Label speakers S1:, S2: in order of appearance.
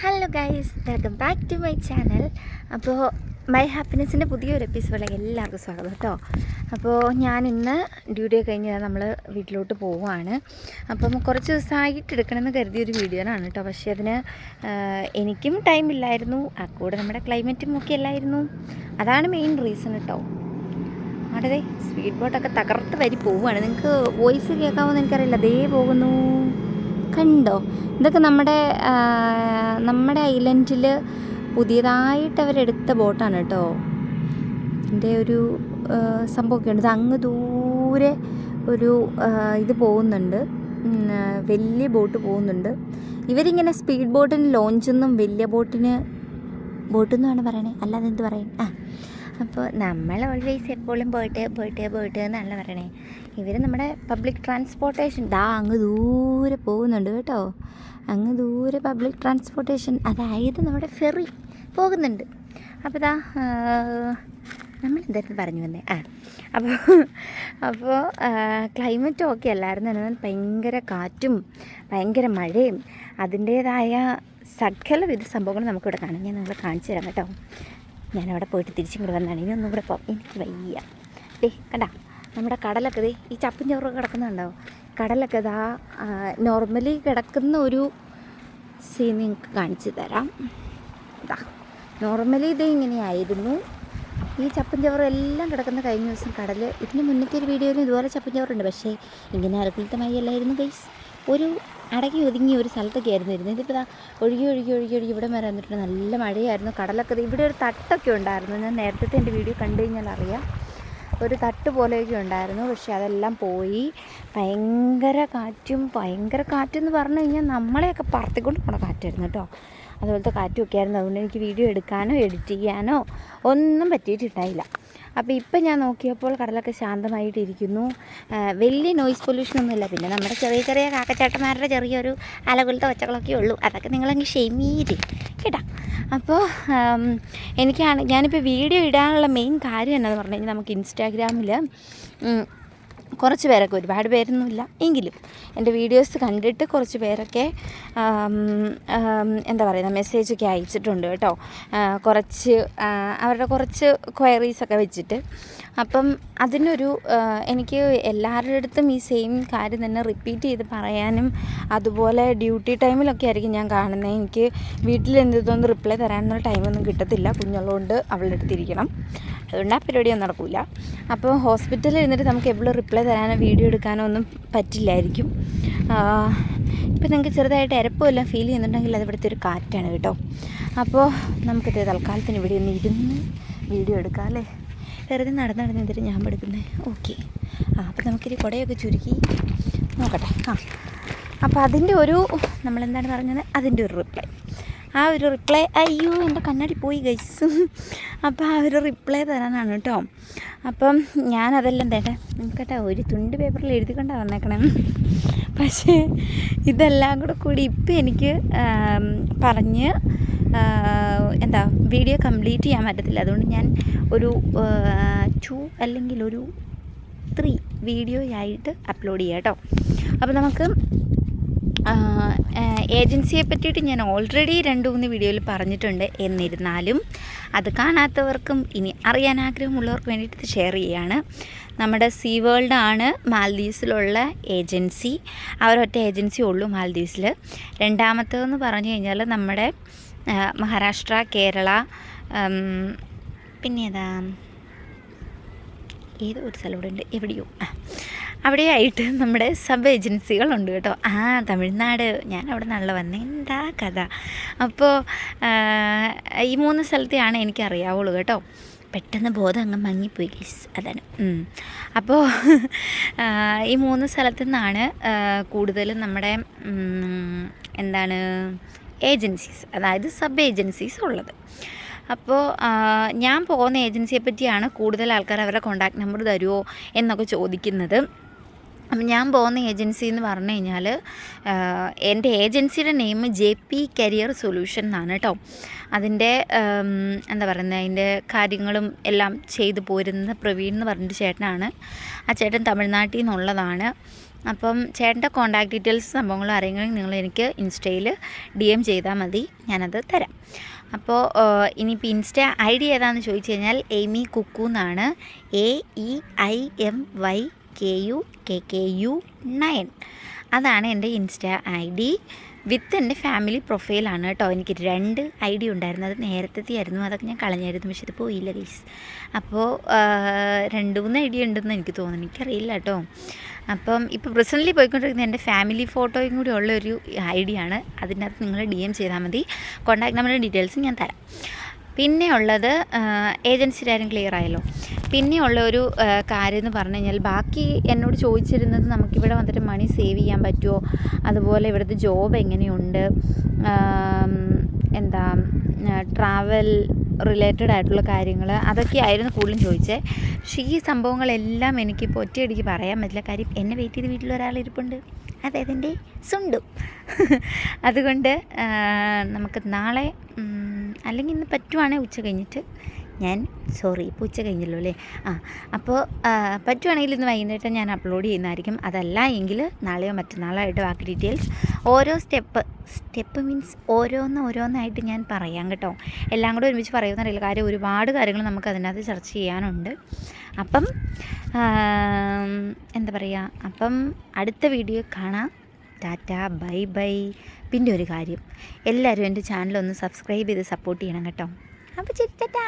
S1: Hello guys, welcome back to my channel. അപ്പോൾ my ഹാപ്പിനെസ്സിൻ്റെ പുതിയൊരു എപ്പിസോഡിലേക്ക് എല്ലാവർക്കും സ്വാഗതം കേട്ടോ. അപ്പോൾ ഞാൻ ഇന്ന് ഡ്യൂട്ടി കഴിഞ്ഞ് നമ്മൾ വീട്ടിലോട്ട് പോവുകയാണ്. അപ്പം കുറച്ച് ദിവസമായിട്ട് എടുക്കണമെന്ന് കരുതിയൊരു വീഡിയോനാണ് കേട്ടോ. പക്ഷേ അതിന് എനിക്കും ടൈമില്ലായിരുന്നു, ആ കൂടെ നമ്മുടെ ക്ലൈമറ്റും ഒക്കെ അല്ലായിരുന്നു. അതാണ് മെയിൻ റീസൺ കേട്ടോ. അവിടെ സ്പീഡ് ബോട്ടൊക്കെ തകർത്ത് വരി പോവുകയാണ്. നിങ്ങൾക്ക് വോയിസ് കേൾക്കാമെന്ന് എനിക്കറിയില്ല. അതേ പോകുന്നു, കണ്ടോ? ഇതൊക്കെ നമ്മുടെ ഐലൻഡിൽ പുതിയതായിട്ട് അവരെടുത്ത ബോട്ടാണ് കേട്ടോ. ഇതിൻ്റെ ഒരു സംഭവമൊക്കെ ഉണ്ട്. ഇത് അങ്ങ് ദൂരെ ഒരു ഇത് പോകുന്നുണ്ട്, വലിയ ബോട്ട് പോകുന്നുണ്ട്. ഇവരിങ്ങനെ സ്പീഡ് ബോട്ടിന് ലോഞ്ചൊന്നും വലിയ ബോട്ടെന്ന് വേണം പറയണേ, അല്ലാതെ എന്ത് പറയും. അപ്പോൾ നമ്മൾ ഓൾവേസ് എപ്പോഴും പോയിട്ട് എന്നല്ല പറയണേ. ഇവർ നമ്മുടെ പബ്ലിക് ട്രാൻസ്പോർട്ടേഷൻ അങ്ങ് ദൂരെ പോകുന്നുണ്ട് കേട്ടോ. അങ്ങ് ദൂരെ പബ്ലിക് ട്രാൻസ്പോർട്ടേഷൻ, അതായത് നമ്മുടെ ഫെറി പോകുന്നുണ്ട്. അപ്പോൾ നമ്മൾ എന്തായിരുന്നു പറഞ്ഞു വന്നേ? അപ്പോൾ ക്ലൈമറ്റും ഒക്കെ അല്ലായിരുന്നു. എന്നാൽ ഭയങ്കര കാറ്റും ഭയങ്കര മഴയും അതിൻ്റേതായ സകലവിധ സംഭവങ്ങളും നമുക്കിവിടെ കാണാം. ഞാൻ നിങ്ങളെ കാണിച്ചു തരാം കേട്ടോ. ഞാനവിടെ പോയിട്ട് തിരിച്ചിങ്ങോട്ട് വന്നതാണ്. ഇനി ഒന്നും കൂടെ പോകാം, എനിക്ക് വയ്യ. കണ്ടാ നമ്മുടെ കടലൊക്കെ ഈ ചപ്പും ചോറൊക്കെ കിടക്കുന്നുണ്ടാവും. കടലൊക്കെ നോർമലി കിടക്കുന്ന ഒരു സീൻ നിങ്ങൾക്ക് കാണിച്ചു തരാം. നോർമലി ഇങ്ങനെയായിരുന്നു. ഈ ചപ്പും ചോറും എല്ലാം കിടക്കുന്ന കഴിഞ്ഞ ദിവസം കടൽ. ഇതിന് മുന്നത്തെ ഒരു വീഡിയോയിലും ഇതുപോലെ ചപ്പും ചോറുണ്ട്. പക്ഷേ ഇങ്ങനെ അരക്കിലത്തെ മൈയല്ലായിരുന്നു ഗൈസ്. ഒരു അടക്കി ഒതുങ്ങി ഒരു സ്ഥലത്തൊക്കെ ആയിരുന്നു ഇരുന്നത്. ഇതിപ്പോൾ ഒഴുകി ഇവിടെ വരെ വന്നിട്ടുണ്ട്. നല്ല മഴയായിരുന്നു. കടലൊക്കെ ഇവിടെ ഒരു തട്ടൊക്കെ ഉണ്ടായിരുന്നു. ഞാൻ നേരത്തെ എൻ്റെ വീഡിയോ കണ്ടു കഴിഞ്ഞാൽ അറിയാം. ഒരു തട്ട് പോലെയൊക്കെ ഉണ്ടായിരുന്നു. പക്ഷെ അതെല്ലാം പോയി. ഭയങ്കര കാറ്റെന്ന് പറഞ്ഞു കഴിഞ്ഞാൽ നമ്മളെയൊക്കെ പറത്തിക്കൊണ്ട് പോണ കാറ്റായിരുന്നു കേട്ടോ. അതുപോലത്തെ കാറ്റുമൊക്കെ ആയിരുന്നു. അതുകൊണ്ട് എനിക്ക് വീഡിയോ എടുക്കാനോ എഡിറ്റ് ചെയ്യാനോ ഒന്നും പറ്റിയിട്ടുണ്ടായില്ല. അപ്പോൾ ഇപ്പം ഞാൻ നോക്കിയപ്പോൾ കടലൊക്കെ ശാന്തമായിട്ടിരിക്കുന്നു. വലിയ നോയിസ് പൊല്യൂഷനൊന്നുമില്ല. പിന്നെ നമ്മുടെ ചെറിയ കാക്കച്ചാട്ടന്മാരുടെ ചെറിയൊരു അലകുലത്തെ ഒച്ചകളൊക്കെ ഉള്ളൂ. അതൊക്കെ നിങ്ങളങ്ങ് ക്ഷമിയില്ലേ കേട്ടോ. അപ്പോൾ ഞാനിപ്പോൾ വീഡിയോ ഇടാനുള്ള മെയിൻ കാര്യം എന്നാന്ന് പറഞ്ഞു കഴിഞ്ഞാൽ, നമുക്ക് ഇൻസ്റ്റാഗ്രാമിൽ കുറച്ച് പേരൊക്കെ, ഒരുപാട് പേരൊന്നുമില്ല എങ്കിലും എൻ്റെ വീഡിയോസ് കണ്ടിട്ട് കുറച്ച് പേരൊക്കെ എന്താ പറയുക, മെസ്സേജൊക്കെ അയച്ചിട്ടുണ്ട് കേട്ടോ. അവരുടെ കുറച്ച് ക്വയറീസൊക്കെ വെച്ചിട്ട്. അപ്പം അതിനൊരു എനിക്ക് എല്ലാവരുടെ അടുത്തും ഈ സെയിം കാര്യം തന്നെ റിപ്പീറ്റ് ചെയ്ത് പറയാനും, അതുപോലെ ഡ്യൂട്ടി ടൈമിലൊക്കെ ആയിരിക്കും ഞാൻ കാണുന്നത്. എനിക്ക് വീട്ടിൽ എന്തൊന്നും റിപ്ലൈ തരാനൊന്നും ടൈമൊന്നും കിട്ടത്തില്ല. കുഞ്ഞുള്ളതുകൊണ്ട് അവളുടെ അടുത്തിരിക്കണം. അതുകൊണ്ട് ആ പരിപാടിയൊന്നും നടക്കില്ല. അപ്പോൾ ഹോസ്പിറ്റലിൽ ഇരുന്നിട്ട് നമുക്ക് എപ്പോഴും റിപ്ലൈ തരാനോ വീഡിയോ എടുക്കാനോ ഒന്നും പറ്റില്ലായിരിക്കും. ഇപ്പം നിങ്ങൾക്ക് ചെറുതായിട്ട് എരപ്പമെല്ലാം ഫീൽ ചെയ്യുന്നുണ്ടെങ്കിൽ അത് ഇവിടുത്തെ ഒരു കാറ്റാണ് കേട്ടോ. അപ്പോൾ നമുക്കിത് തൽക്കാലത്തിന് ഇവിടെ ഒന്ന് ഇരുന്ന് വീഡിയോ എടുക്കാം അല്ലേ. വെറുതെ നടന്നിട്ട് ഞാൻ എടുക്കുന്നത്. ഓക്കെ. അപ്പോൾ നമുക്കിത് കുടയൊക്കെ ചുരുക്കി നോക്കട്ടെ. അപ്പോൾ അതിൻ്റെ ഒരു നമ്മളെന്താണ് പറഞ്ഞത്, അതിൻ്റെ ഒരു റിപ്ലൈ, ആ ഒരു റിപ്ലൈ, അയ്യോ എൻ്റെ കണ്ണാടി പോയി ഗൈസ്. അപ്പോൾ ആ ഒരു റിപ്ലൈ തരാനാണ് കേട്ടോ. അപ്പം ഞാനതെല്ലാം നിങ്ങൾക്കട്ടെ ഒരു തുണ്ട് പേപ്പറിൽ എഴുതിക്കൊണ്ടാണ് വന്നേക്കണം. പക്ഷേ ഇതെല്ലാം കൂടി ഇപ്പം എനിക്ക് പറഞ്ഞ് വീഡിയോ കംപ്ലീറ്റ് ചെയ്യാൻ പറ്റത്തില്ല. അതുകൊണ്ട് ഞാൻ ഒരു 2 അല്ലെങ്കിൽ ഒരു 3 വീഡിയോ ആയിട്ട് അപ്ലോഡ് ചെയ്യാം കേട്ടോ. അപ്പോൾ നമുക്ക് ഏജൻസിയെ പറ്റിയിട്ട് ഞാൻ ഓൾറെഡി 2-3 വീഡിയോയിൽ പറഞ്ഞിട്ടുണ്ട്. എന്നിരുന്നാലും അത് കാണാത്തവർക്കും ഇനി അറിയാൻ ആഗ്രഹമുള്ളവർക്ക് വേണ്ടിയിട്ട് ഷെയർ ചെയ്യുകയാണ്. നമ്മുടെ സീ വേൾഡ് ആണ് മാൽദീവ്സിലുള്ള ഏജൻസി. അവരൊറ്റ ഏജൻസി ഉള്ളൂ മാൽദീവ്സിൽ. രണ്ടാമത്തേതെന്ന് പറഞ്ഞു കഴിഞ്ഞാൽ നമ്മുടെ മഹാരാഷ്ട്ര, കേരള, പിന്നെ ഏതോ ഒരു സ്ഥലം ഇവിടെ ഉണ്ട്, എവിടെയോ അവിടെയായിട്ട് നമ്മുടെ സബ് ഏജൻസികളുണ്ട് കേട്ടോ. തമിഴ്നാട്, ഞാൻ അവിടെ നിന്നുള്ള വന്നേ, എന്താ കഥ. അപ്പോൾ ഈ 3 സ്ഥലത്തെയാണ് എനിക്കറിയാവുള്ളൂ കേട്ടോ. പെട്ടെന്ന് ബോധം അങ്ങ് മങ്ങിപ്പോയി ഗൈസ്, അതാണ്. അപ്പോൾ ഈ 3 സ്ഥലത്തു നിന്നാണ് കൂടുതലും നമ്മുടെ ഏജൻസീസ്, അതായത് സബ് ഏജൻസീസ് ഉള്ളത്. അപ്പോൾ ഞാൻ പോകുന്ന ഏജൻസിയെ പറ്റിയാണ് കൂടുതൽ ആൾക്കാർ അവരുടെ കോൺടാക്ട് നമ്പർ തരുമോ എന്നൊക്കെ ചോദിക്കുന്നത്. അപ്പം ഞാൻ പോകുന്ന ഏജൻസി എന്ന് പറഞ്ഞു കഴിഞ്ഞാൽ, എൻ്റെ ഏജൻസിയുടെ നെയിം JP കരിയർ സൊല്യൂഷൻ എന്നാണ് കേട്ടോ. അതിൻ്റെ അതിൻ്റെ കാര്യങ്ങളും എല്ലാം ചെയ്തു പോരുന്ന പ്രവീൺ എന്ന് പറഞ്ഞിട്ട് ചേട്ടനാണ്. ആ ചേട്ടൻ തമിഴ്നാട്ടിൽ നിന്നുള്ളതാണ്. അപ്പം ചേട്ടൻ്റെ കോൺടാക്ട് ഡീറ്റെയിൽസ് സംഭവങ്ങളും അറിയണമെങ്കിൽ നിങ്ങൾ എനിക്ക് ഇൻസ്റ്റയിൽ DM ചെയ്താൽ മതി, ഞാനത് തരാം. അപ്പോൾ ഇനിയിപ്പോൾ ഇൻസ്റ്റ ID ഏതാണെന്ന് ചോദിച്ചു കഴിഞ്ഞാൽ എയ്മി കുക്കു എന്നാണ്. AEIMYKUKKU9 അതാണ് എൻ്റെ ഇൻസ്റ്റ ID. വിത്ത് എൻ്റെ ഫാമിലി പ്രൊഫൈലാണ് കേട്ടോ. എനിക്ക് 2 ID ഉണ്ടായിരുന്നു, അത് നേരത്തെ ആയിരുന്നു, അതൊക്കെ ഞാൻ കളഞ്ഞായിരുന്നു, പക്ഷെ ഇത് പോയില്ല ഗൈസ്. അപ്പോൾ 2-3 ID ഉണ്ടെന്ന് എനിക്ക് തോന്നുന്നു, എനിക്കറിയില്ല കേട്ടോ. അപ്പം ഇപ്പോൾ പ്രസൻ്റ്ലി പോയിക്കൊണ്ടിരിക്കുന്നത് എൻ്റെ ഫാമിലി ഫോട്ടോയും കൂടി ഉള്ളൊരു ID ആണ്. അതിനകത്ത് നിങ്ങൾ DM ചെയ്താൽ മതി. കോൺടാക്ട് നമ്പറും ഡീറ്റെയിൽസും ഞാൻ തരാം. പിന്നെ ഉള്ളത് ഏജൻസിയുടെ കാര്യം ക്ലിയർ ആയല്ലോ. പിന്നെയുള്ള ഒരു കാര്യം എന്ന് പറഞ്ഞു കഴിഞ്ഞാൽ, ബാക്കി എന്നോട് ചോദിച്ചിരുന്നത് നമുക്കിവിടെ വന്നിട്ട് മണി സേവ് ചെയ്യാൻ പറ്റുമോ, അതുപോലെ ഇവിടുത്തെ ജോബ് എങ്ങനെയുണ്ട്, എന്താ ട്രാവൽ റിലേറ്റഡ് ആയിട്ടുള്ള കാര്യങ്ങൾ, അതൊക്കെ ആയിരുന്നു കൂടുതലും ചോദിച്ചത്. പക്ഷേ ഈ സംഭവങ്ങളെല്ലാം എനിക്കിപ്പോൾ ഒറ്റയടിക്ക് പറയാൻ പറ്റില്ല. കാര്യം എന്നെ വെയിറ്റ് ചെയ്ത് വീട്ടിലൊരാളിരിപ്പുണ്ട്, അതായത് എൻ്റെ സുണ്ടു. അതുകൊണ്ട് നമുക്ക് നാളെ അല്ലെങ്കിൽ ഇന്ന് പറ്റുവാണെങ്കിൽ ഉച്ച കഴിഞ്ഞിട്ട് ഇപ്പോൾ ഉച്ച കഴിഞ്ഞല്ലോ അല്ലേ, അപ്പോൾ പറ്റുവാണെങ്കിൽ ഇന്ന് വൈകുന്നേരം ഞാൻ അപ്ലോഡ് ചെയ്യുന്നതായിരിക്കും. അതല്ല എങ്കിൽ നാളെയോ മറ്റന്നാളായിട്ട് ബാക്കി ഡീറ്റെയിൽസ് ഓരോ സ്റ്റെപ്പ് മീൻസ് ഓരോന്നായിട്ട് ഞാൻ പറയാം കേട്ടോ. എല്ലാം കൂടെ ഒരുമിച്ച് പറയുമെന്നറിയില്ല, കാര്യം ഒരുപാട് കാര്യങ്ങൾ നമുക്ക് അതിനകത്ത് ചർച്ച ചെയ്യാനുണ്ട്. അപ്പം എന്താ പറയുക, അപ്പം അടുത്ത വീഡിയോ കാണാം. Tata, bye bye. പിന്നെ ഒരു കാര്യം, എല്ലാവരും എൻ്റെ ചാനലൊന്ന് സബ്സ്ക്രൈബ് ചെയ്ത് സപ്പോർട്ട് ചെയ്യണം കേട്ടോ. അപ്പോൾ ടാറ്റാ.